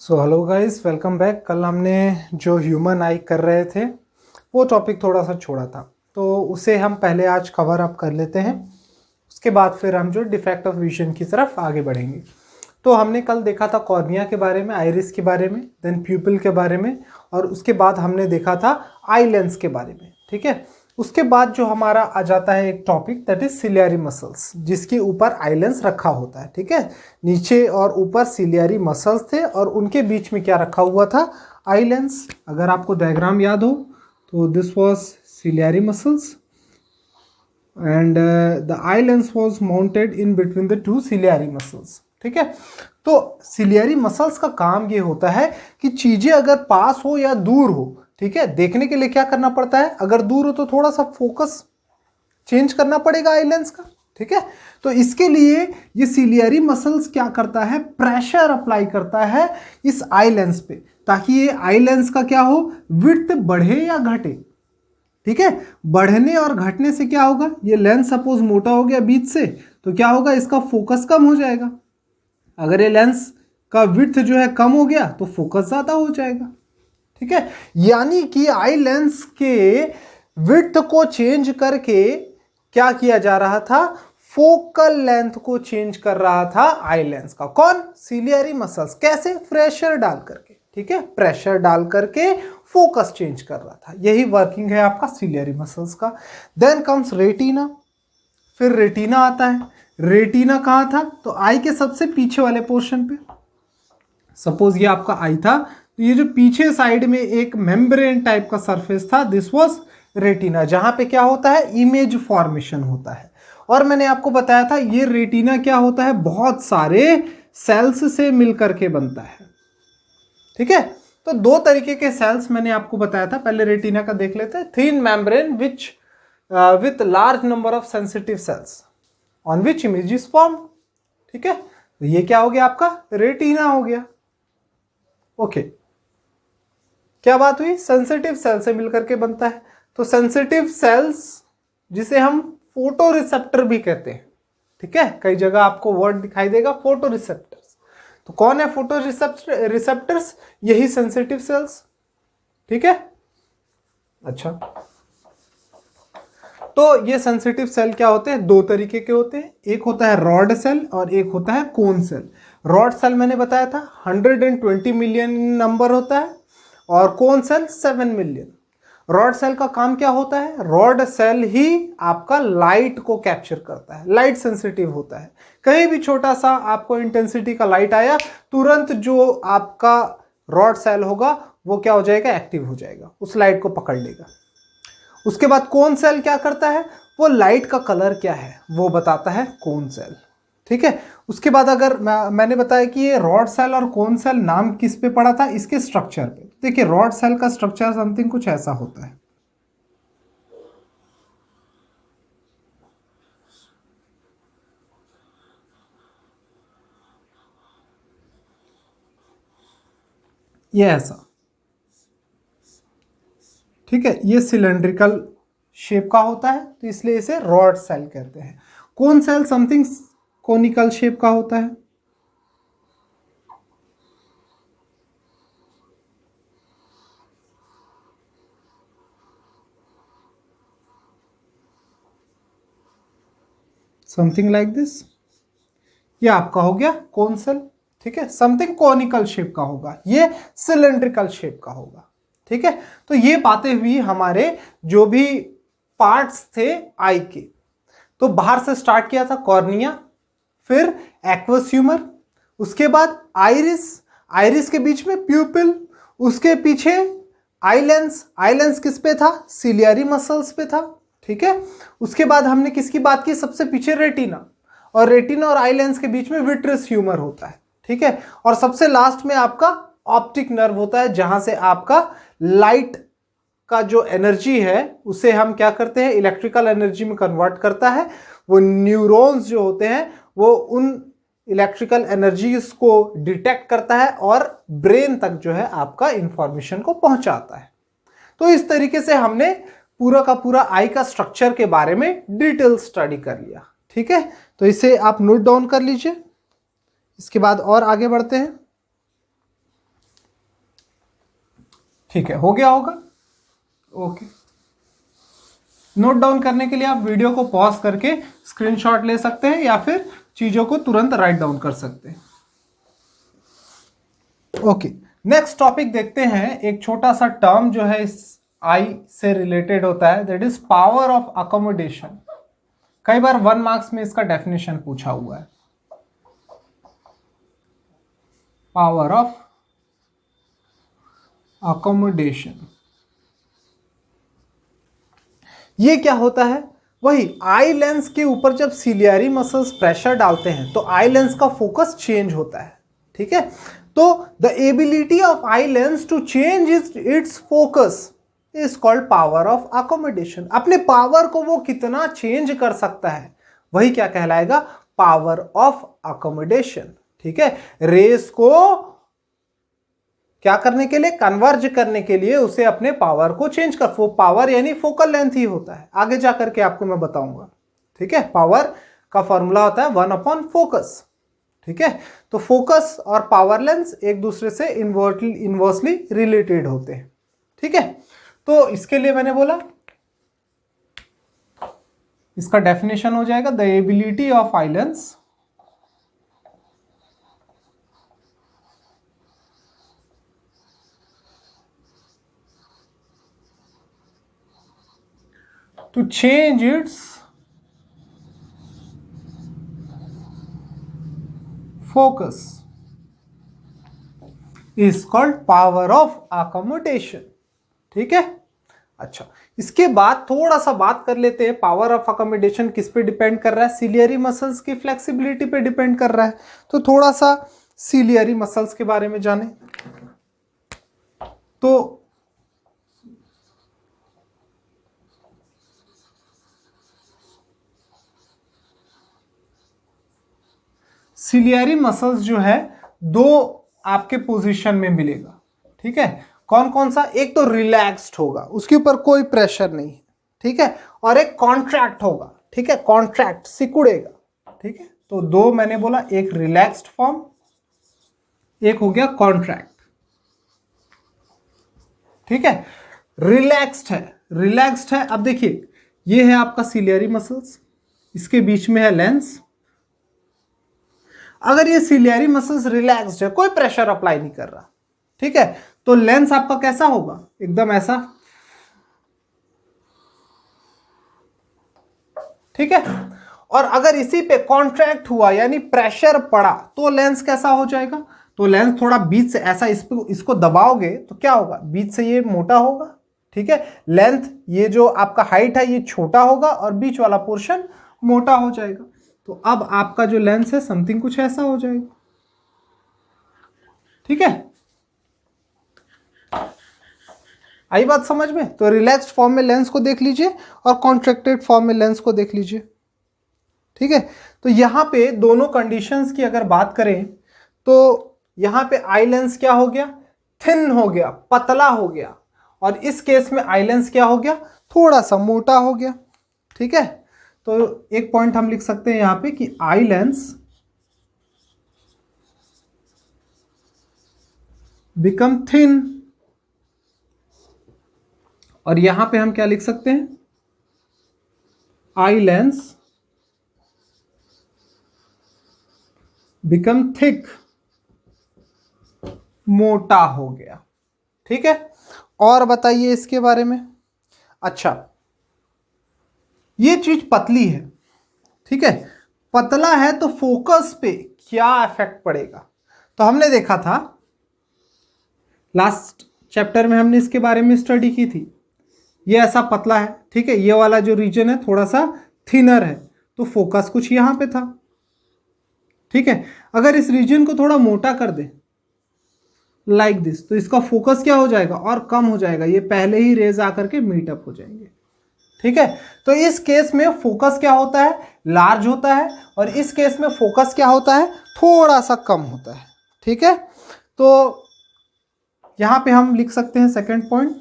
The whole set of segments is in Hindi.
Hello guys, welcome back. कल हमने जो ह्यूमन आई कर रहे थे वो टॉपिक थोड़ा सा छोड़ा था, तो उसे हम पहले आज कवर अप कर लेते हैं। उसके बाद फिर हम जो डिफेक्ट ऑफ विजन की तरफ आगे बढ़ेंगे। तो हमने कल देखा था कॉर्निया के बारे में, आइरिस के बारे में, देन प्यूपिल के बारे में, और उसके बाद हमने देखा था आई लेंस के बारे में। ठीक है, उसके बाद जो हमारा आ जाता है एक topic, that is ciliary muscles, जिसके ऊपर आई लेंस रखा होता है। ठीक है, नीचे और ऊपर सिलियरी मसल्स थे और उनके बीच में क्या रखा हुआ था, आई लेंस। अगर आपको डायग्राम याद हो तो this was ciliary muscles and the eye lens was mounted in between the two ciliary muscles. ठीक है, तो सिलियरी मसल्स का काम ये होता है कि चीजें अगर पास हो या दूर हो, ठीक है, देखने के लिए क्या करना पड़ता है, अगर दूर हो तो थोड़ा सा फोकस चेंज करना पड़ेगा आई लेंस का। ठीक है, तो इसके लिए ये सिलियरी मसल्स क्या करता है, प्रेशर अप्लाई करता है इस आई लेंस पे, ताकि ये आई लेंस का क्या हो, विड्थ बढ़े या घटे। ठीक है, बढ़ने और घटने से क्या होगा, ये लेंस सपोज मोटा हो गया बीच से, तो क्या होगा, इसका फोकस कम हो जाएगा। अगर ये लेंस का विड्थ जो है कम हो गया तो फोकस ज्यादा हो जाएगा। ठीक है, यानी कि आई लेंस के विड्थ को चेंज करके क्या किया जा रहा था, फोकल लेंथ को चेंज कर रहा था आई लेंस का। कौन, सिलियरी मसल्स। कैसे, प्रेशर डाल करके। ठीक है, प्रेशर डाल करके फोकस चेंज कर रहा था। यही वर्किंग है आपका सिलियरी मसल्स का। देन कम्स रेटिना, फिर रेटिना आता है। रेटिना कहाँ था, तो आई के सबसे पीछे वाले पोर्शन पे। सपोज ये आपका आई था, तो ये जो पीछे साइड में एक मेम्ब्रेन टाइप का सरफेस था, दिस वाज रेटिना, जहां पे क्या होता है, इमेज फॉर्मेशन होता है। और मैंने आपको बताया था ये रेटिना क्या होता है, बहुत सारे सेल्स से मिलकर के बनता है। ठीक है, तो दो तरीके के सेल्स मैंने आपको बताया था। पहले रेटिना का देख लेते हैं। Thin membrane which with large number of sensitive sales on which image is form. ठीक है, तो ये क्या हो गया, आपका रेटिना हो गया। ओके, क्या बात हुई, सेंसिटिव सेल से मिलकर के बनता है। तो सेंसिटिव सेल्स जिसे हम फोटो रिसेप्टर भी कहते हैं। ठीक है, कई जगह आपको वर्ड दिखाई देगा फोटो रिसेप्टर्स। तो कौन है फोटो रिसेप्टर्स, यही सेंसिटिव सेल्स। ठीक है, अच्छा, तो ये सेंसिटिव सेल क्या होते हैं, दो तरीके के होते हैं। एक होता है रॉड सेल और एक होता है कोन सेल। रॉड सेल मैंने बताया था 120 मिलियन नंबर होता है, और cone cell 7 million. Rod cell का काम क्या होता है, रॉड सेल ही आपका लाइट को कैप्चर करता है, लाइट सेंसिटिव होता है। कहीं भी छोटा सा आपको इंटेंसिटी का लाइट आया, तुरंत जो आपका रॉड सेल होगा वो क्या हो जाएगा, एक्टिव हो जाएगा, उस लाइट को पकड़ लेगा। उसके बाद कोन सेल क्या करता है, वो लाइट का कलर क्या है वो बताता है कोन सेल। ठीक है, उसके बाद अगर मैंने बताया कि ये रॉड सेल और कोन सेल नाम किस पे पड़ा था, इसके स्ट्रक्चर पे। देखिए, रॉड सेल का स्ट्रक्चर समथिंग कुछ ऐसा होता है। ये ऐसा, ठीक है, ये सिलेंड्रिकल शेप का होता है, तो इसलिए इसे रॉड सेल कहते हैं। Cone sell something conical shape का होता है। समथिंग लाइक दिस, ये आपका हो गया कोन सेल। ठीक है, समथिंग कॉनिकल शेप का होगा, ये सिलेंड्रिकल शेप का होगा। ठीक है, तो ये बातें हुई हमारे जो भी पार्ट्स थे आई के। तो बाहर से स्टार्ट किया था कॉर्निया, फिर एक्वस ह्यूमर, उसके बाद आइरिस, आइरिस के बीच में प्यूपिल, उसके पीछे आई लेंस। आई लेंस किस पे था, सिलियरी मसल्स पे था। ठीक है, उसके बाद हमने किसकी बात की, सबसे पीछे रेटिना, और रेटिना और आई लेंस के बीच में विट्रस ह्यूमर होता है। ठीक है, और सबसे लास्ट में आपका ऑप्टिक नर्व होता है, जहां से आपका लाइट का जो एनर्जी है उसे हम क्या करते हैं, इलेक्ट्रिकल एनर्जी में कन्वर्ट करता है। वो न्यूरॉन्स जो होते हैं वो उन इलेक्ट्रिकल एनर्जीज को डिटेक्ट करता है और ब्रेन तक जो है आपका इंफॉर्मेशन को पहुंचाता है। तो इस तरीके से हमने पूरा का पूरा आई का स्ट्रक्चर के बारे में डिटेल स्टडी कर लिया। ठीक है, तो इसे आप नोट डाउन कर लीजिए। इसके बाद और आगे बढ़ते हैं। ठीक है, हो गया होगा। ओके, नोट डाउन करने के लिए आप वीडियो को पॉज करके स्क्रीनशॉट ले सकते हैं या फिर चीजों को तुरंत राइट डाउन कर सकते हैं। ओके, नेक्स्ट टॉपिक देखते हैं। एक छोटा सा टर्म जो है इस आई से रिलेटेड होता है, that is power of accommodation. कई बार 1 मार्क्स में इसका डेफिनेशन पूछा हुआ है। पावर ऑफ अकोमोडेशन ये क्या होता है? वही आई लेंस के ऊपर जब सिलियरी मसल्स प्रेशर डालते हैं तो आई लेंस का फोकस चेंज होता है। ठीक है, तो the ability of eye lens to change its focus is called power of accommodation. अपने पावर को वो कितना चेंज कर सकता है वही क्या कहलाएगा? Power of accommodation. ठीक है, रेस को क्या करने के लिए? कन्वर्ज करने के लिए उसे अपने पावर को चेंज कर, वो पावर यानी फोकल लेंथ ही होता है। आगे जाकर के आपको मैं बताऊंगा। ठीक है, पावर का फॉर्मूला होता है 1/फोकस। ठीक है, तो फोकस और पावर लेंस एक दूसरे से इनवर्सली रिलेटेड होते हैं। ठीक है, तो इसके लिए मैंने बोला इसका डेफिनेशन हो जाएगा the ability of eye lens to change its focus is called power of accommodation। ठीक है, अच्छा, इसके बाद थोड़ा सा बात कर लेते हैं। पावर ऑफ अकोमोडेशन किस पे डिपेंड कर रहा है? सिलियरी मसल्स की फ्लेक्सिबिलिटी पे डिपेंड कर रहा है। तो थोड़ा सा सिलियरी मसल्स के बारे में जाने। तो सिलियरी मसल्स जो है दो आपके पोजीशन में मिलेगा। ठीक है, कौन कौन सा? एक तो रिलैक्स्ड होगा, उसके ऊपर कोई प्रेशर नहीं है। ठीक है, और एक कॉन्ट्रैक्ट होगा। ठीक है, कॉन्ट्रैक्ट सिकुड़ेगा। ठीक है, तो दो मैंने बोला, एक रिलैक्स्ड फॉर्म, एक हो गया कॉन्ट्रैक्ट। ठीक है, रिलैक्स्ड है। अब देखिए, ये है आपका सिलियरी मसल्स, इसके बीच में है लेंस। अगर ये सिलियरी मसल्स रिलैक्स्ड है, कोई प्रेशर अप्लाई नहीं कर रहा, ठीक है, तो लेंस आपका कैसा होगा? एकदम ऐसा। ठीक है, और अगर इसी पे कॉन्ट्रैक्ट हुआ यानी प्रेशर पड़ा तो लेंस कैसा हो जाएगा? तो लेंस थोड़ा बीच से ऐसा इसको दबाओगे तो क्या होगा? बीच से ये मोटा होगा। ठीक है, लेंथ ये जो आपका हाइट है ये छोटा होगा और बीच वाला पोर्शन मोटा हो जाएगा। तो अब आपका जो लेंस है समथिंग कुछ ऐसा हो जाएगा। ठीक है, आई बात समझ में? तो रिलैक्स्ड फॉर्म में लेंस को देख लीजिए और कॉन्ट्रैक्टेड फॉर्म में लेंस को देख लीजिए। ठीक है, तो यहां पे दोनों कंडीशंस की अगर बात करें तो यहां पे आई लेंस क्या हो गया? थिन हो गया, पतला हो गया। और इस केस में आई लेंस क्या हो गया? थोड़ा सा मोटा हो गया। ठीक है, तो एक पॉइंट हम लिख सकते हैं यहां पे कि आई लेंस बिकम थिन, और यहां पे हम क्या लिख सकते हैं? आई लेंस बिकम थिक, मोटा हो गया। ठीक है, और बताइए इसके बारे में। अच्छा, ये चीज पतली है। ठीक है, पतला है तो फोकस पे क्या इफेक्ट पड़ेगा? तो हमने देखा था लास्ट चैप्टर में, हमने इसके बारे में स्टडी की थी। ये ऐसा पतला है, ठीक है, ये वाला जो रीजन है थोड़ा सा थिनर है, तो फोकस कुछ यहां पे था। ठीक है, अगर इस रीजन को थोड़ा मोटा कर दे लाइक दिस, तो इसका फोकस क्या हो जाएगा? और कम हो जाएगा। ये पहले ही रेज आकर के मीटअप हो जाएंगे। ठीक है, तो इस केस में फोकस क्या होता है? लार्ज होता है, और इस केस में फोकस क्या होता है? थोड़ा सा कम होता है। ठीक है, तो यहां पे हम लिख सकते हैं second point,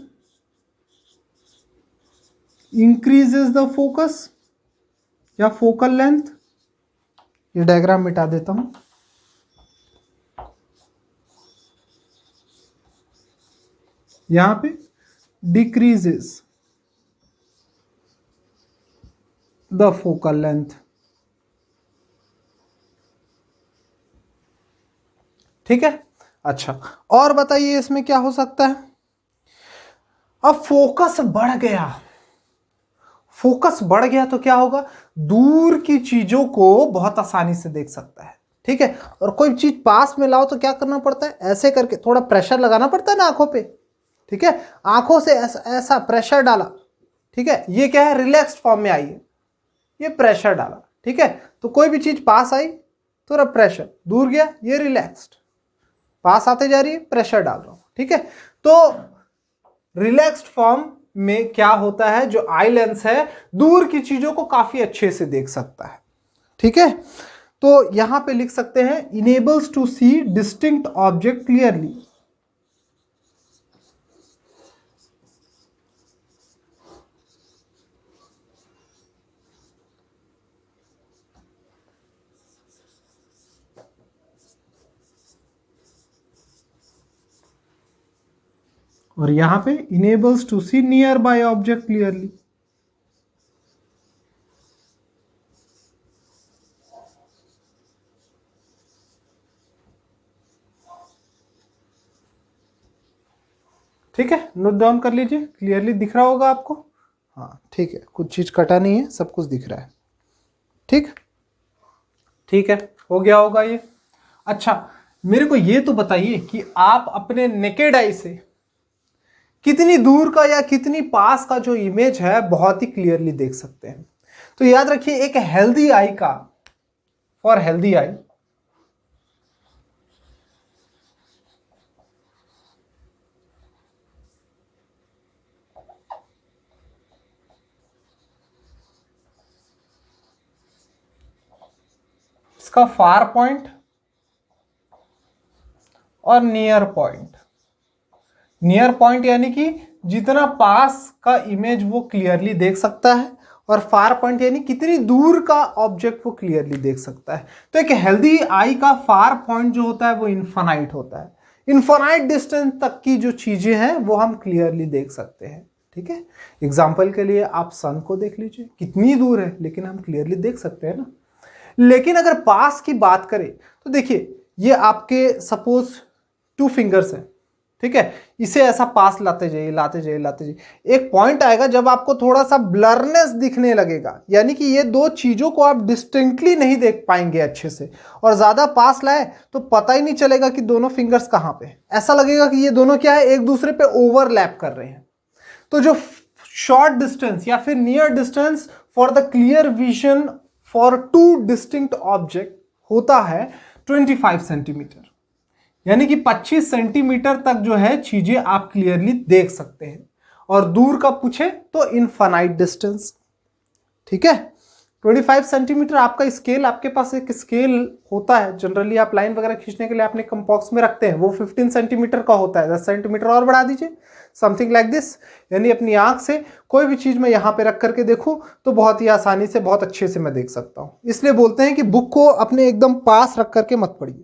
increases the focus या फोकल लेंथ। ये डायग्राम मिटा देता हूं। यहां पे डिक्रीजेस द फोकल लेंथ। ठीक है, अच्छा और बताइए इसमें क्या हो सकता है। अब फोकस बढ़ गया, फोकस बढ़ गया तो क्या होगा, दूर की चीजों को बहुत आसानी से देख सकता है। ठीक है, और कोई चीज पास में लाओ तो क्या करना पड़ता है, ऐसे करके थोड़ा प्रेशर लगाना पड़ता है ना आंखों पे। ठीक है, आंखों से ऐसा प्रेशर डाला। ठीक है, ये क्या है, रिलैक्स्ड फॉर्म में आई है, ये प्रेशर डाला। ठीक है, तो कोई भी चीज पास आई थोड़ा प्रेशर, दूर गया ये रिलैक्स्ड, पास आते जा रही है प्रेशर डाल रहा हूं। ठीक है, तो रिलैक्स्ड फॉर्म में क्या होता है, जो आई लेंस है दूर की चीजों को काफी अच्छे से देख सकता है। ठीक है, तो यहां पे लिख सकते हैं enables to see distinct object clearly. और यहां पे enables to see nearby object clearly. ठीक है, नोट डाउन कर लीजिए, क्लियरली दिख रहा होगा आपको। हाँ ठीक है, कुछ चीज कटा नहीं है, सब कुछ दिख रहा है। ठीक, ठीक है, हो गया होगा ये। अच्छा, मेरे को ये तो बताइए कि आप अपने नेकेड आई से कितनी दूर का या कितनी पास का जो इमेज है बहुत ही क्लियरली देख सकते हैं। तो याद रखिए, एक हेल्दी आई का, फॉर हेल्दी आई इसका फार पॉइंट और नियर पॉइंट, नियर पॉइंट यानी कि जितना पास का इमेज वो क्लियरली देख सकता है, और फार पॉइंट यानी कितनी दूर का ऑब्जेक्ट वो क्लियरली देख सकता है। तो एक हेल्दी आई का फार पॉइंट जो होता है वो इनफाइनाइट होता है, इनफाइनाइट डिस्टेंस तक की जो चीजें हैं वो हम क्लियरली देख सकते हैं। ठीक है, एग्जाम्पल के लिए आप सन को देख लीजिए, कितनी दूर है लेकिन हम क्लियरली देख सकते हैं ना। लेकिन अगर पास की बात करें तो देखिए, ये आपके सपोज 2 फिंगर्स है। ठीक है, इसे ऐसा पास लाते जाइए लाते जाइए लाते जाइए, एक पॉइंट आएगा जब आपको थोड़ा सा ब्लरनेस दिखने लगेगा, यानी कि ये दो चीजों को आप डिस्टिंक्टली नहीं देख पाएंगे अच्छे से, और ज्यादा पास लाए तो पता ही नहीं चलेगा कि दोनों फिंगर्स कहां पे, ऐसा लगेगा कि ये दोनों क्या है, एक दूसरे पे ओवरलैप कर रहे हैं। तो जो शॉर्ट डिस्टेंस या फिर near distance for the clear vision for 2 distinct object होता है 25 सेंटीमीटर, यानी कि 25 सेंटीमीटर तक जो है चीजें आप क्लियरली देख सकते हैं। और दूर का पूछे तो इनफाइनाइट डिस्टेंस। ठीक है, 25 सेंटीमीटर आपका स्केल, आपके पास एक स्केल होता है जनरली, आप लाइन वगैरह खींचने के लिए अपने कंपॉक्स में रखते हैं, वो 15 सेंटीमीटर का होता है, 10 सेंटीमीटर और बढ़ा दीजिए, समथिंग लाइक दिस। यानी अपनी आंख से कोई भी चीज मैं यहां पे रख करके देखूं तो बहुत ही आसानी से, बहुत अच्छे से मैं देख सकता हूं। इसलिए बोलते हैं कि बुक को अपने एकदम पास रख करके मत पढ़िए।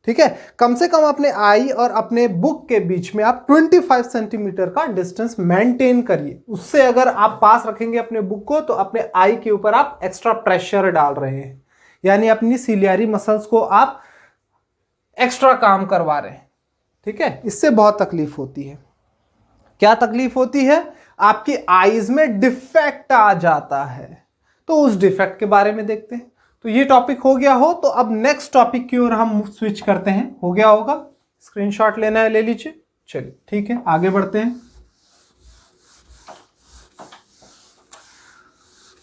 ठीक है, कम से कम अपने आई और अपने बुक के बीच में आप 25 सेंटीमीटर का डिस्टेंस मेंटेन करिए। उससे अगर आप पास रखेंगे अपने बुक को तो अपने आई के ऊपर आप एक्स्ट्रा प्रेशर डाल रहे हैं, यानी अपनी सिलियरी मसल्स को आप एक्स्ट्रा काम करवा रहे हैं। ठीक है, इससे बहुत तकलीफ होती है। क्या तकलीफ होती है, आपकी आईज में डिफेक्ट आ जाता है। तो उस डिफेक्ट के बारे में देखते हैं। तो ये टॉपिक हो गया हो तो अब नेक्स्ट टॉपिक की ओर हम स्विच करते हैं। हो गया होगा, स्क्रीनशॉट लेना है ले लीजिए। चलिए ठीक है, आगे बढ़ते हैं।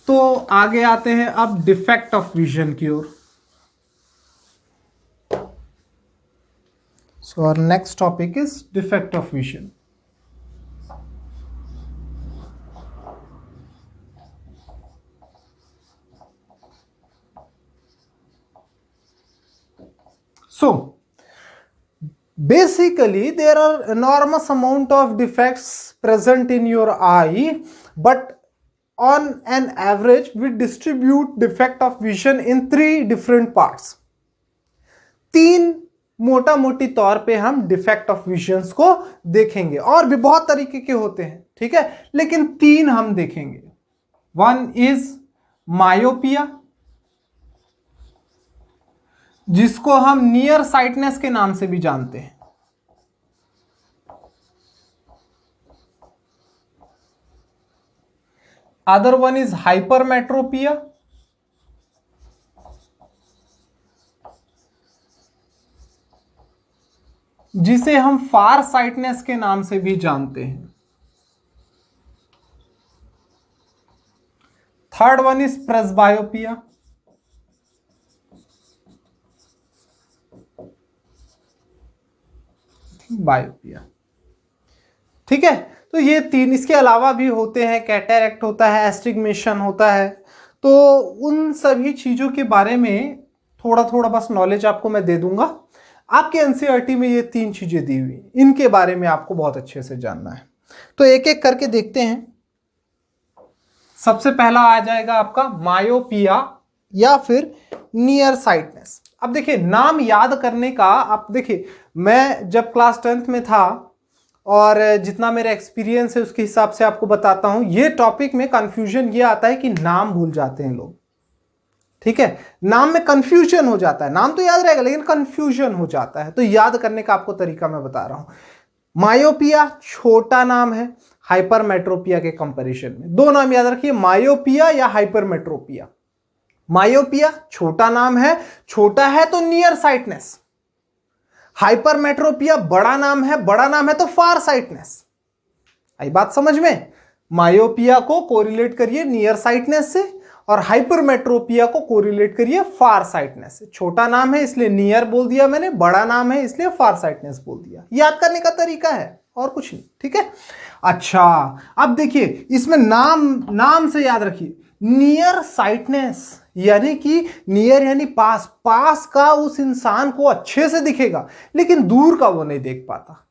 तो आगे आते हैं अब डिफेक्ट ऑफ विजन की ओर। So our next topic is defect of vision. So basically there are enormous amount of defects present in your eye, but on an average we distribute defect of vision in 3 different parts। 3 मोटा मोटी तौर पे हम डिफेक्ट ऑफ विजन्स को देखेंगे। और भी बहुत तरीके के होते हैं, ठीक है, लेकिन 3 हम देखेंगे। वन इज मायोपिया, जिसको हम नियर साइटनेस के नाम से भी जानते हैं। अदर वन इज हाइपरमेट्रोपिया, जिसे हम फार साइटनेस के नाम से भी जानते हैं। थर्ड वन इज प्रेसबायोपिया, बायोपिया, ठीक है। तो ये 3, इसके अलावा भी होते हैं, कैटरैक्ट होता है, एस्टिग्मेशन होता है। तो उन सभी चीजों के बारे में थोड़ा थोड़ा बस नॉलेज आपको मैं दे दूंगा। आपके एनसीईआरटी में ये 3 चीजें दी हुई, इनके बारे में आपको बहुत अच्छे से जानना है। तो एक एक करके देखते हैं। सबसे पहला आ जाएगा आपका मायोपिया या फिर नियर साइटनेस। अब देखिए, नाम याद करने का, आप देखिए, मैं जब क्लास 10th में था और जितना मेरा एक्सपीरियंस है उसके हिसाब से आपको बताता हूं, ये टॉपिक में कंफ्यूजन ये आता है कि नाम भूल जाते हैं लोग, ठीक है। नाम में कंफ्यूजन हो जाता है, नाम तो याद रहेगा लेकिन कंफ्यूजन हो जाता है। तो याद करने का आपको तरीका मैं बता रहा हूं। मायोपिया छोटा नाम है हाइपरमेट्रोपिया के कंपैरिजन में। 2 नाम याद रखिए, मायोपिया या हाइपरमेट्रोपिया। मायोपिया छोटा नाम है, छोटा है तो नियर साइटनेस। हाइपरमेट्रोपिया बड़ा नाम है तो फार साइटनेस। आई बात समझ में? मायोपिया को कोरिलेट करिए नियर साइटनेस से और हाइपरमेट्रोपिया को कोरिलेट करिए फार साइटनेस से। छोटा नाम है इसलिए नियर बोल दिया मैंने, बड़ा नाम है इसलिए फार साइटनेस बोल दिया। याद करने का तरीका है और कुछ नहीं, ठीक है। अच्छा, अब देखिए, इसमें नाम से याद रखिए, नियर साइटनेस यानी कि नियर यानी पास, पास का उस इंसान को अच्छे से दिखेगा लेकिन दूर का वो नहीं देख पाता।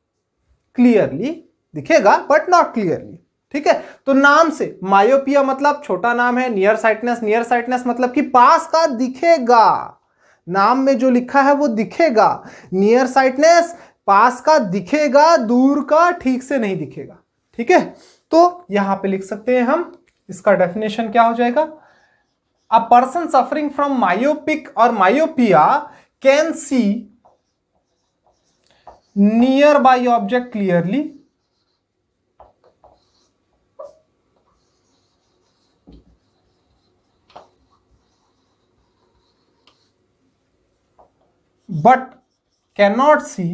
क्लियरली दिखेगा बट नॉट क्लियरली, ठीक है। तो नाम से मायोपिया मतलब छोटा नाम है, नियर साइटनेस मतलब कि पास का दिखेगा, नाम में जो लिखा है वो दिखेगा। नियर साइटनेस पास का दिखेगा, दूर का ठीक से नहीं दिखेगा, ठीक है। तो यहां पे लिख सकते हैं हम, इसका डेफिनेशन क्या हो जाएगा? A person suffering from myopic or myopia can see nearby object clearly, but cannot see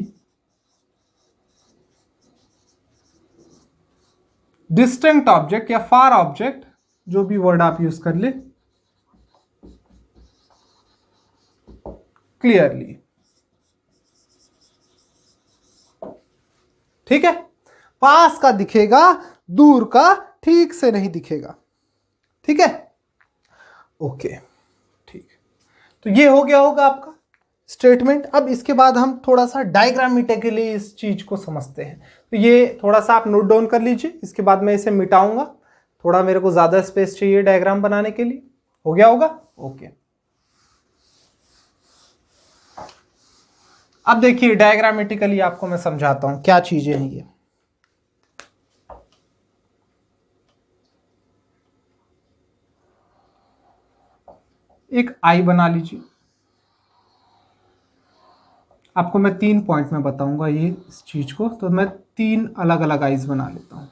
distinct object या far object, जो भी वर्ड आप यूज कर ले, क्लियरली, ठीक है। पास का दिखेगा, दूर का ठीक से नहीं दिखेगा, ठीक है। ओके, ठीक। तो ये हो गया होगा आपका स्टेटमेंट। अब इसके बाद हम थोड़ा सा डायग्रामेटिकली इस चीज को समझते हैं। तो ये थोड़ा सा आप नोट डाउन कर लीजिए, इसके बाद मैं इसे मिटाऊंगा। थोड़ा मेरे को ज्यादा स्पेस चाहिए डायग्राम बनाने के लिए। हो गया होगा? ओके। अब देखिए, डायग्रामेटिकली आपको मैं समझाता हूं क्या चीजें हैं ये। एक आई बना लीजिए। आपको मैं 3 पॉइंट में बताऊंगा ये इस चीज को, तो मैं 3 अलग अलग आईज बना लेता हूं।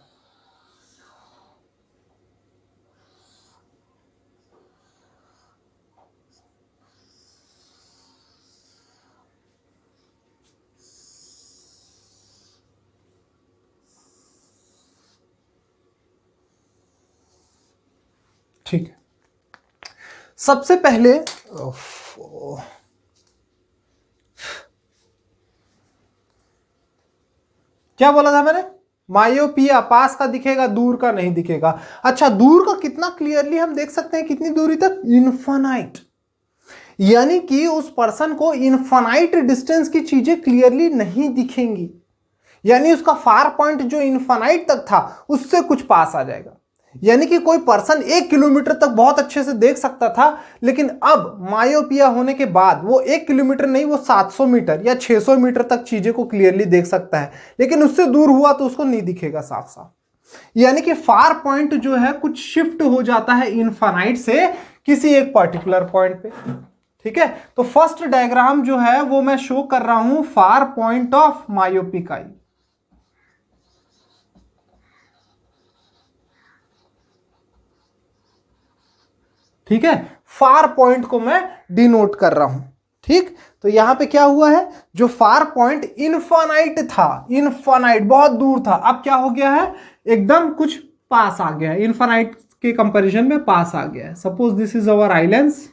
ठीक है, सबसे पहले क्या बोला था मैंने? मायोपिया पास का दिखेगा, दूर का नहीं दिखेगा। अच्छा, दूर का कितना क्लियरली हम देख सकते हैं? कितनी दूरी तक? इनफाइनाइट, यानी कि उस पर्सन को इनफाइनाइट डिस्टेंस की चीजें क्लियरली नहीं दिखेंगी, यानी उसका फार पॉइंट जो इनफाइनाइट तक था उससे कुछ पास आ जाएगा। यानी कि कोई पर्सन 1 किलोमीटर तक बहुत अच्छे से देख सकता था, लेकिन अब मायोपिया होने के बाद वो 1 किलोमीटर नहीं, वो 700 मीटर या 600 मीटर तक चीजें को क्लियरली देख सकता है, लेकिन उससे दूर हुआ तो उसको नहीं दिखेगा साफ साफ। यानी कि फार पॉइंट जो है कुछ शिफ्ट हो जाता है इनफाइनाइट से किसी एक पर्टिकुलर पॉइंट पे। ठीक है, तो फर्स्ट डायग्राम जो है वो मैं शो कर रहा हूं फार पॉइंट ऑफ मायोपिक आई। ठीक है, फार पॉइंट को मैं डिनोट कर रहा हूं। ठीक, तो यहां पे क्या हुआ है, जो फार पॉइंट इनफाइनाइट था, इनफाइनाइट बहुत दूर था, अब क्या हो गया है, एकदम कुछ पास आ गया है, इनफाइनाइट के कंपैरिजन में पास आ गया है। Suppose this is our eye lens,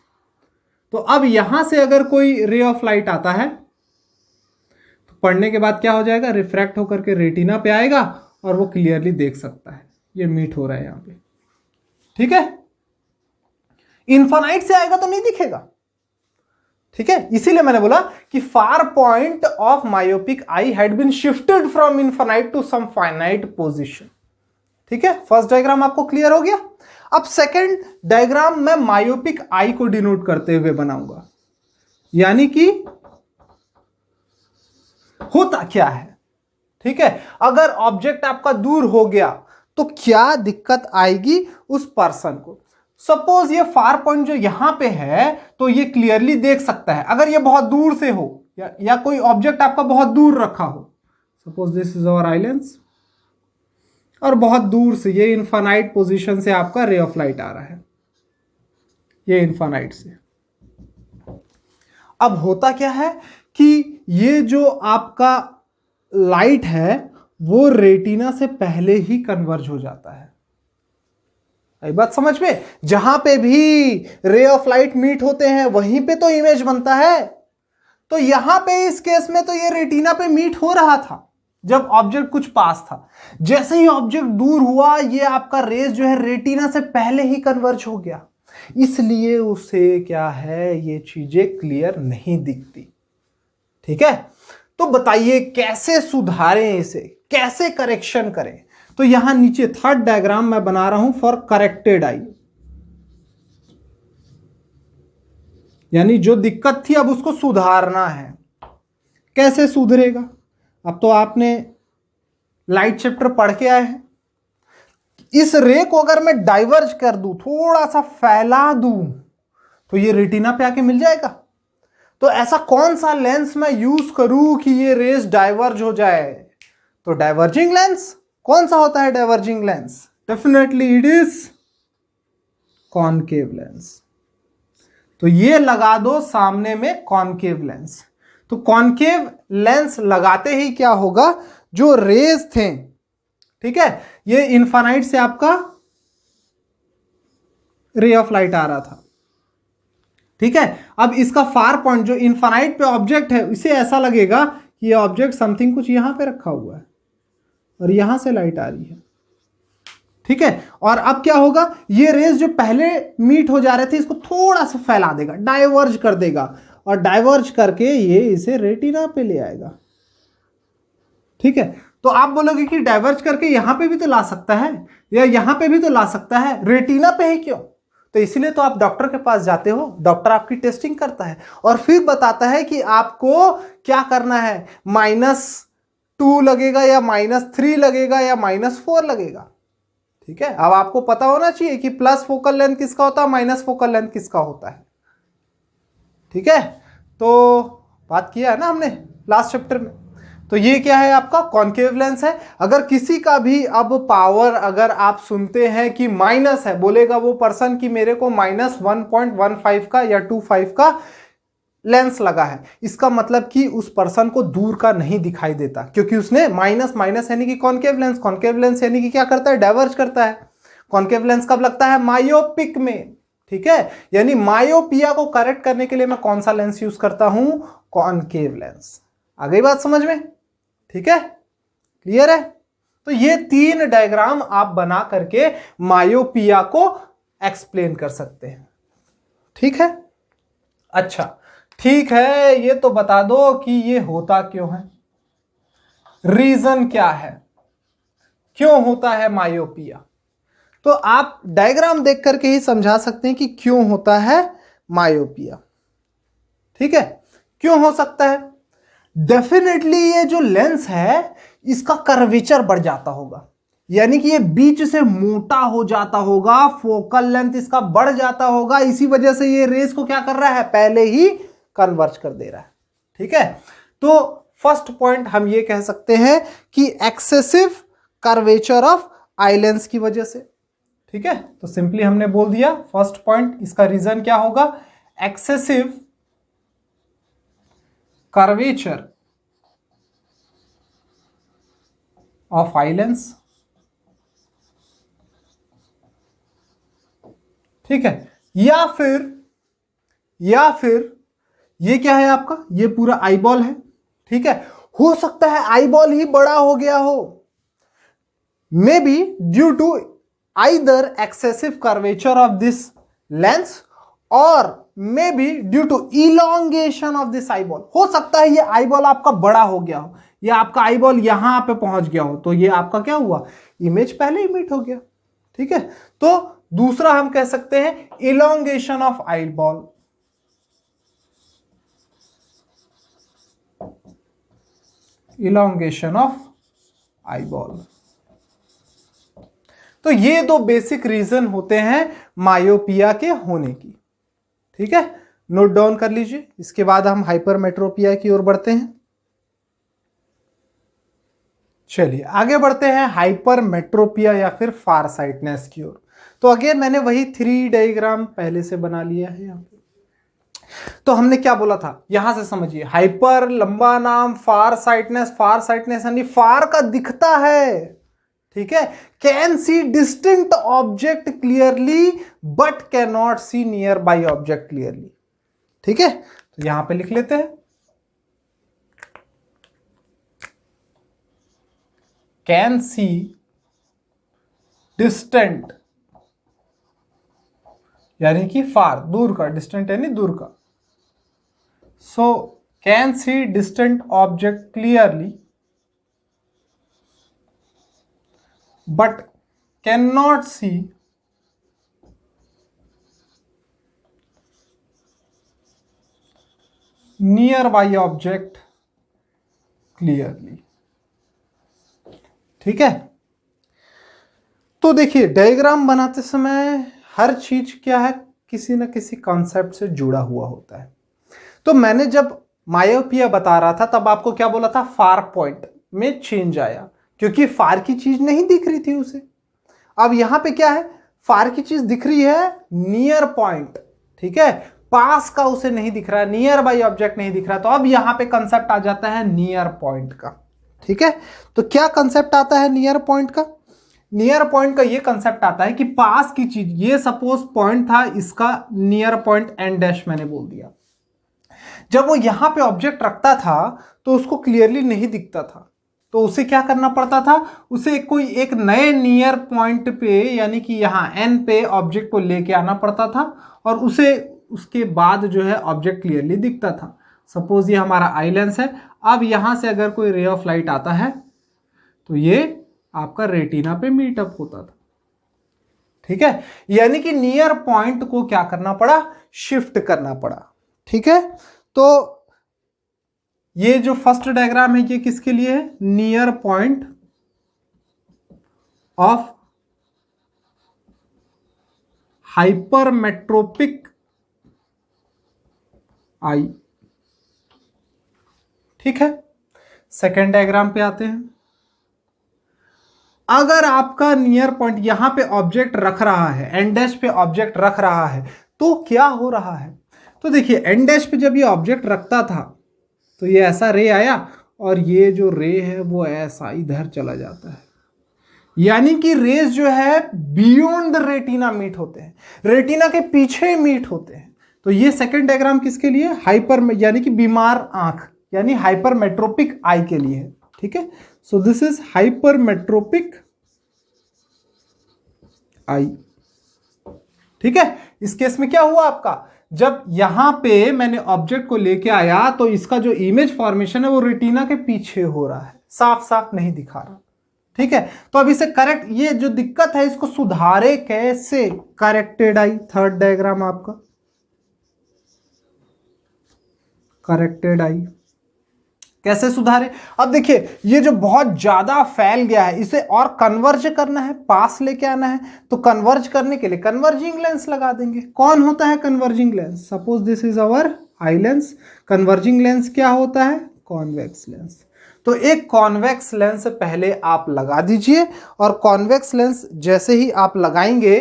तो अब यहां से अगर कोई रे ऑफ लाइट आता है तो पढ़ने के बाद क्या हो जाएगा, रिफ्रैक्ट होकर के रेटिना पे आएगा और वो क्लियरली देख सकता है। ये मीट हो रहा है यहां पे। ठीक है, इनफाइनाइट से आएगा तो नहीं दिखेगा। ठीक है, इसीलिए मैंने बोला कि far point of myopic eye had been shifted from infinite to some finite position. ठीक है, फर्स्ट डायग्राम आपको क्लियर हो गया। अब सेकंड डायग्राम मैं मायोपिक आई को डिनोट करते हुए बनाऊंगा। यानी कि होता क्या है, ठीक है, अगर ऑब्जेक्ट आपका दूर हो गया तो क्या दिक्कत आएगी उस पर्सन को। सपोज ये फार पॉइंट जो यहां पे है तो ये क्लियरली देख सकता है, अगर ये बहुत दूर से हो या कोई ऑब्जेक्ट आपका बहुत दूर रखा हो, suppose this is our eye lens, और बहुत दूर से ये इनफाइनाइट पोजीशन से आपका रे ऑफ लाइट आ रहा है, ये इनफाइनाइट से। अब होता क्या है कि ये जो आपका लाइट है वो रेटिना से पहले ही कन्वर्ज हो जाता है। आई बात समझ में, जहां पे भी रे ऑफ लाइट मीट होते हैं वहीं पे तो इमेज बनता है। तो यहां पे इस केस में तो ये रेटिना पे मीट हो रहा था जब ऑब्जेक्ट कुछ पास था। जैसे ही ऑब्जेक्ट दूर हुआ ये आपका रेज जो है रेटिना से पहले ही कन्वर्ज हो गया, इसलिए उसे क्या है, ये चीजें क्लियर नहीं दिखती। ठीक है, तो बताइए कैसे सुधारें इसे, कैसे करेक्शन करें। तो यहां नीचे थर्ड डायग्राम मैं बना रहा हूं फॉर करेक्टेड आई, यानी जो दिक्कत थी अब उसको सुधारना है। कैसे सुधरेगा, अब तो आपने लाइट चैप्टर पढ़ के आए हैं। इस रे को अगर मैं डाइवर्ज कर दूं, थोड़ा सा फैला दूं, तो ये रेटिना पे आके मिल जाएगा। तो ऐसा कौन सा लेंस मैं यूज करूं कि ये रेज डाइवर्ज हो जाए, तो डाइवर्जिंग लेंस। कौन सा होता है diverging lens, definitely it is concave lens. तो ये लगा दो सामने में कॉनकेव लेंस। तो कॉनकेव लेंस लगाते ही क्या होगा, जो रेज थे, ठीक है, ये इनफाइनाइट से आपका रे ऑफ लाइट आ रहा था। ठीक है, अब इसका फार पॉइंट जो इनफाइनाइट पे ऑब्जेक्ट है, इसे ऐसा लगेगा कि ये ऑब्जेक्ट समथिंग कुछ यहां पे रखा हुआ है और यहां से लाइट आ रही है। ठीक है, और अब क्या होगा, ये रेज जो पहले मीट हो जा रहे थे इसको थोड़ा सा फैला देगा, डाइवर्ज कर देगा, और डाइवर्ज करके ये इसे रेटिना पे ले आएगा। ठीक है, तो आप बोलोगे कि डाइवर्ज करके यहां पे भी तो ला सकता है या यहां पे भी तो ला सकता है, रेटिना पे ही क्यों। तो इसीलिए तो आप डॉक्टर के पास जाते हो, डॉक्टर आपकी टेस्टिंग करता है और फिर बताता है कि आपको क्या करना है, -2 लगेगा या -3 लगेगा या -4 लगेगा। ठीक है, अब आपको पता होना चाहिए कि प्लस फोकल लेंथ किसका होता है, माइनस फोकल लेंथ किसका होता है। ठीक है, तो बात किया है ना हमने लास्ट चैप्टर में। तो ये क्या है, आपका कॉनकेव लेंस है। अगर किसी का भी अब पावर अगर आप सुनते हैं कि माइनस है, बोलेगा वो पर्सन कि मेरे को -1.15 का या 25 का लेंस लगा है, इसका मतलब कि उस पर्सन को दूर का नहीं दिखाई देता, क्योंकि उसने माइनस माइनस यानी कि कॉनकेव लेंस, कॉनकेव लेंस यानी कि क्या करता है, डाइवर्ज करता है। कॉनकेव लेंस कब लगता है, मायोपिक में। ठीक है, यानी मायोपिया को करेक्ट करने के लिए मैं कौन सा लेंस यूज करता हूं, कॉनकेव लेंस। आ गई बात समझ में। ठीक है, क्लियर है। तो ये 3 डायग्राम आप बना करके मायोपिया को एक्सप्लेन कर सकते हैं। ठीक है, अच्छा ठीक है, ये तो बता दो कि ये होता क्यों है, रीजन क्या है, क्यों होता है मायोपिया। तो आप डायग्राम देख करके ही समझा सकते हैं कि क्यों होता है मायोपिया। ठीक है, क्यों हो सकता है? डेफिनेटली ये जो लेंस है इसका कर्वेचर बढ़ जाता होगा, यानी कि ये बीच से मोटा हो जाता होगा, फोकल लेंथ इसका बढ़ जाता होगा, इसी वजह से ये रेस को क्या कर रहा है, पहले ही कन्वर्ज कर दे रहा है। ठीक है, तो फर्स्ट पॉइंट हम ये कह सकते हैं कि excessive curvature of eye lens की वजह से। ठीक है, तो सिंपली हमने बोल दिया फर्स्ट पॉइंट, इसका रीजन क्या होगा, excessive curvature of eye lens. ठीक है, या फिर ये क्या है आपका, ये पूरा आईबॉल है। ठीक है, हो सकता है आईबॉल ही बड़ा हो गया हो, may be due to either excessive curvature of this lens और may be due to elongation of this eyeball. हो सकता है ये आईबॉल आपका बड़ा हो गया हो, या आपका आईबॉल यहां पे पहुंच गया हो, तो ये आपका क्या हुआ, इमेज पहले ही मीट हो गया। ठीक है, तो दूसरा हम कह सकते हैं elongation of eyeball. Elongation of eyeball. तो ये दो बेसिक रीजन होते हैं मायोपिया के होने की। ठीक है, नोट डाउन कर लीजिए। इसके बाद हम हाइपरमेट्रोपिया की ओर बढ़ते हैं। चलिए आगे बढ़ते हैं हाइपरमेट्रोपिया या फिर फार साइटनेस की ओर। तो अगेन मैंने वही 3 डायग्राम पहले से बना लिया है यहां पे। तो हमने क्या बोला था, यहां से समझिए, हाइपर लंबा नाम, फार साइटनेस यानी फार का दिखता है। ठीक है, can see distinct object clearly but can not see nearby object clearly. ठीक है, तो यहां पे लिख लेते हैं, कैन सी डिस्टेंट यानी कि फार, दूर का, डिस्टेंट यानी दूर का। So can see distant object clearly but cannot see nearby object clearly। ठीक है, तो देखिए डायग्राम बनाते समय हर चीज क्या है, किसी न किसी कॉन्सेप्ट से जुड़ा हुआ होता है। तो मैंने जब मायोपिया बता रहा था तब आपको क्या बोला था, फार पॉइंट में चेंज आया, क्योंकि फार की चीज नहीं दिख रही थी उसे। अब यहां पे क्या है, फार की चीज दिख रही है, नियर पॉइंट। ठीक है, पास का उसे नहीं दिख रहा है, नियर बाई ऑब्जेक्ट नहीं दिख रहा, तो अब यहां पे कंसेप्ट आ जाता है नियर पॉइंट का। ठीक है, तो क्या कंसेप्ट आता है नियर पॉइंट का, नियर पॉइंट का ये कंसेप्ट आता है कि पास की चीज, ये सपोज पॉइंट था, इसका नियर पॉइंट एन डैश मैंने बोल दिया। जब वो यहां पे ऑब्जेक्ट रखता था तो उसको क्लियरली नहीं दिखता था, तो उसे क्या करना पड़ता था, उसे कोई एक नए नियर पॉइंट पे यानी कि यहां एन पे ऑब्जेक्ट को लेके आना पड़ता था, और उसे उसके बाद जो है ऑब्जेक्ट क्लियरली दिखता था। सपोज ये हमारा आई लेंस है, अब यहां से अगर कोई रे ऑफ लाइट आता है तो ये आपका रेटिना पे मीटअप होता था। ठीक है, यानी कि नियर पॉइंट को क्या करना पड़ा, शिफ्ट करना पड़ा। ठीक है, तो ये जो फर्स्ट डायग्राम है ये किसके लिए है, नियर पॉइंट ऑफ हाइपरमेट्रोपिक आई। ठीक है, सेकेंड डायग्राम पे आते हैं। अगर आपका नियर पॉइंट यहां पे ऑब्जेक्ट रख रहा है, एन डैश पे ऑब्जेक्ट रख रहा है, तो क्या हो रहा है, तो देखिए एन डैश पे जब ये ऑब्जेक्ट रखता था तो ये ऐसा रे आया, और ये जो रे है वो ऐसा इधर चला जाता है, यानी कि रेज जो है बियॉन्ड द रेटिना मीट होते हैं, रेटिना के पीछे मीट होते हैं। तो ये सेकंड डायग्राम किसके लिए, हाइपर यानी कि बीमार आंख यानी हाइपरमेट्रोपिक आई के लिए है। ठीक है, सो दिस इज हाइपरमेट्रोपिक आई। ठीक है, इस केस में क्या हुआ आपका, जब यहां पे मैंने ऑब्जेक्ट को लेके आया तो इसका जो इमेज फॉर्मेशन है वो रेटिना के पीछे हो रहा है, साफ साफ नहीं दिखा रहा। ठीक है, तो अब इसे करेक्ट, ये जो दिक्कत है इसको सुधारे कैसे, करेक्टेड आई, थर्ड डायग्राम आपका करेक्टेड आई, कैसे सुधारे। अब देखिए ये जो बहुत ज्यादा फैल गया है इसे और कन्वर्ज करना है, पास लेके आना है, तो कन्वर्ज करने के लिए कन्वर्जिंग लेंस लगा देंगे। कौन होता है converging lens, suppose this is our eye lens, converging lens क्या होता है, कॉन्वेक्स लेंस। तो एक कॉन्वेक्स लेंस पहले आप लगा दीजिए, और कॉन्वेक्स लेंस जैसे ही आप लगाएंगे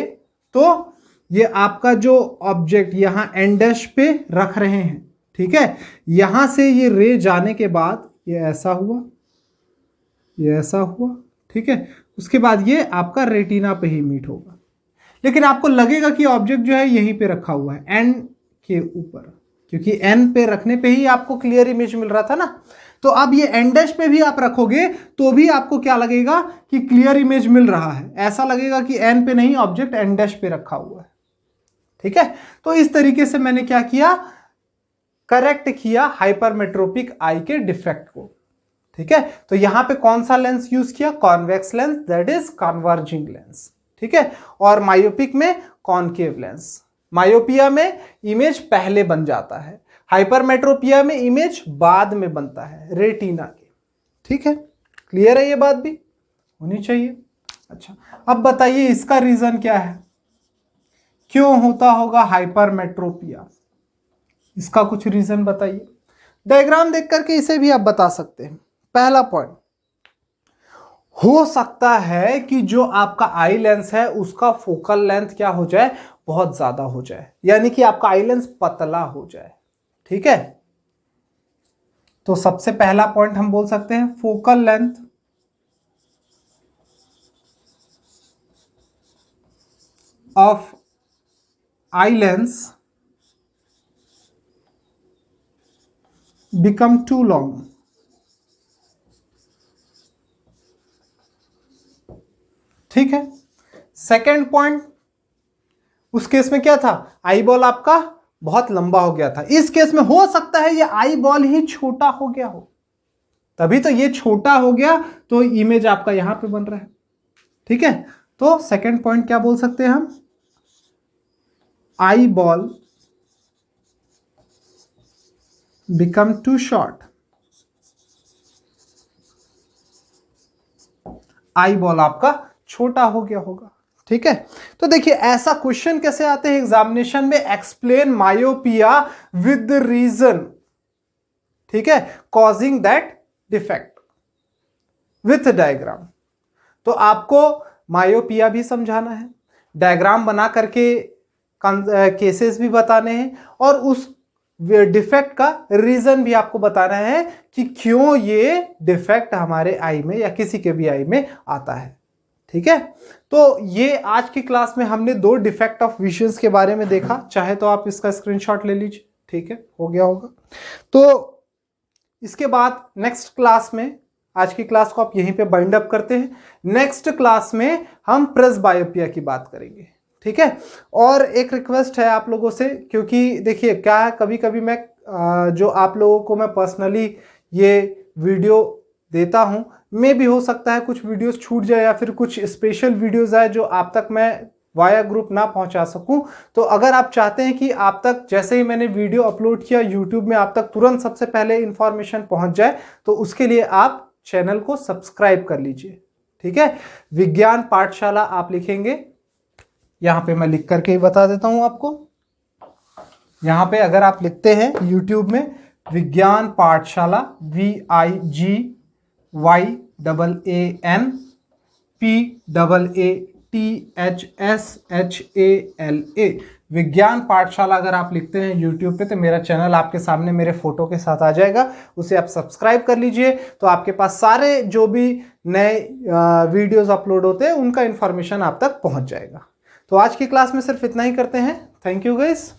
तो ये आपका जो ऑब्जेक्ट यहां एंड डैश पे रख रहे हैं, ठीक है, यहां से ये रे जाने के बाद ये ऐसा हुआ, ये ऐसा हुआ, ठीक है, उसके बाद ये आपका रेटिना पे ही मीट होगा, लेकिन आपको लगेगा कि ऑब्जेक्ट जो है यहीं पे रखा हुआ है एन के ऊपर, क्योंकि एन पे रखने पे ही आपको क्लियर इमेज मिल रहा था ना। तो अब ये एन डैश पे भी आप रखोगे तो भी आपको क्या लगेगा कि क्लियर इमेज मिल रहा है, ऐसा लगेगा कि एन पे नहीं, ऑब्जेक्ट एन डैश पे रखा हुआ है, ठीक है। तो इस तरीके से मैंने क्या किया, करेक्ट किया हाइपरमेट्रोपिक आई के डिफेक्ट को, ठीक है। तो यहां पे कौन सा लेंस यूज किया, convex lens, that is converging lens, ठीक है। और मायोपिक में कॉनकेव लेंस, मायोपिया में इमेज पहले बन जाता है, हाइपरमेट्रोपिया में इमेज बाद में बनता है रेटिना के, ठीक है। क्लियर है, ये बात भी होनी चाहिए। अच्छा अब बताइए इसका रीजन क्या है, क्यों होता होगा हाइपरमेट्रोपिया, इसका कुछ रीजन बताइए। डायग्राम देख करके इसे भी आप बता सकते हैं। पहला पॉइंट, हो सकता है कि जो आपका आई लेंस है उसका फोकल लेंथ क्या हो जाए, बहुत ज्यादा हो जाए, यानी कि आपका आई लेंस पतला हो जाए, ठीक है। तो सबसे पहला पॉइंट हम बोल सकते हैं focal length of eye lens become too long, ठीक है। सेकेंड पॉइंट, उस केस में क्या था, आई बॉल आपका बहुत लंबा हो गया था, इस केस में हो सकता है ये आई बॉल ही छोटा हो गया हो, तभी तो ये छोटा हो गया, तो इमेज आपका यहां पे बन रहा है, ठीक है। तो सेकेंड पॉइंट क्या बोल सकते हैं हम, eye ball become too short, eye ball आपका छोटा हो गया होगा, ठीक है। तो देखिए ऐसा क्वेश्चन कैसे आते हैं एग्जामिनेशन में, एक्सप्लेन मायोपिया विद रीजन, ठीक है, causing that defect with diagram. तो आपको मायोपिया भी समझाना है, डायग्राम बना करके केसेस भी बताने हैं, और उस डिफेक्ट का रीजन भी आपको बताना है कि क्यों ये डिफेक्ट हमारे आई में या किसी के भी आई में आता है, ठीक है। तो ये आज की क्लास में हमने दो डिफेक्ट ऑफ विजन्स के बारे में देखा, चाहे तो आप इसका स्क्रीनशॉट ले लीजिए, ठीक है, हो गया होगा। तो इसके बाद नेक्स्ट क्लास में, आज की क्लास को आप यहीं पे बाइंड अप करते हैं, नेक्स्ट क्लास में हम प्रेसबायोपिया की बात करेंगे, ठीक है। और एक रिक्वेस्ट है आप लोगों से, क्योंकि देखिए क्या है, कभी कभी मैं जो आप लोगों को मैं पर्सनली ये वीडियो देता हूं, में भी हो सकता है कुछ वीडियोस छूट जाए या फिर कुछ स्पेशल वीडियोस आए जो आप तक मैं वाया ग्रुप ना पहुंचा सकूं। तो अगर आप चाहते हैं कि आप तक जैसे ही मैंने वीडियो अपलोड किया यूट्यूब में आप तक तुरंत सबसे पहले इंफॉर्मेशन पहुंच जाए, तो उसके लिए आप चैनल को सब्सक्राइब कर लीजिए, ठीक है। विज्ञान पाठशाला आप लिखेंगे, यहां पे मैं लिख करके ही बता देता हूं आपको, यहां पे अगर आप लिखते हैं YouTube में विज्ञान पाठशाला, VIGYPAATHSHALA, विज्ञान पाठशाला अगर आप लिखते हैं YouTube पे तो मेरा चैनल आपके सामने मेरे फोटो के साथ आ जाएगा, उसे आप सब्सक्राइब कर लीजिए, तो आपके पास सारे जो भी नए वीडियोस अपलोड होते हैं उनका इंफॉर्मेशन आप तक पहुंच जाएगा। तो आज की क्लास में सिर्फ इतना ही करते हैं। Thank you guys.